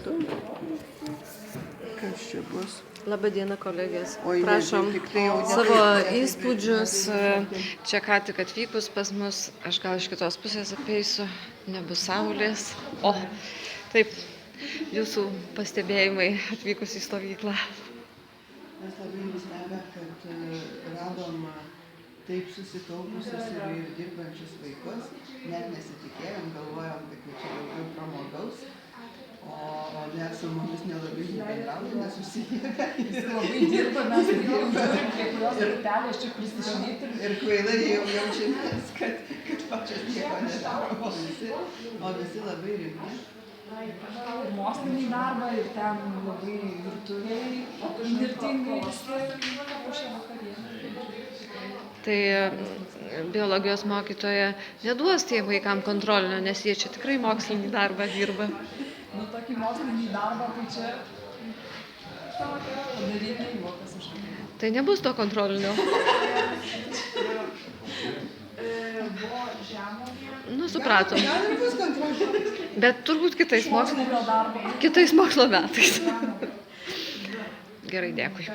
suprantu. Kas čia bus? Labadiena, kolegės. Oi, ne, Prašom tik tai jau savo įspūdžius. Čia ką tik atvykus pas mus, aš gal iš kitos pusės apeisiu, nebus saulės. O, taip, jūsų pastebėjimai atvykus į stovyklą. Mes labai nustebę, kad radom taip susikaupusius ir dirbančius vaikus. Net nesitikėjom, galvojom, kad čia daugiau pramogaus. O net su mumis nelabai bendrauja, nesusiję. Jis labai dirba, mes turim prie kurios grupelės čia prisišinėti. Ir kvailai jau jaučiamės, kad pačios nieko nedaro, o visi labai rimti. Ir mokslinį darbą, ir ten labai virtuviai, nirtingai visi papuošė vakarienę. Tai biologijos mokytoja neduos tiem vaikam kontrolinio, nes jie čia tikrai mokslinį darbą dirba. Nu, tokį mokslinį darbą, tai čia padaryti juokas iš tikrųjų. Tai nebus to kontrolinio. Buvo žemuogė. Nu, supratom. Gal ir bus kontrolė. Bet turbūt kitais mokslo metais. Gerai, dėkui.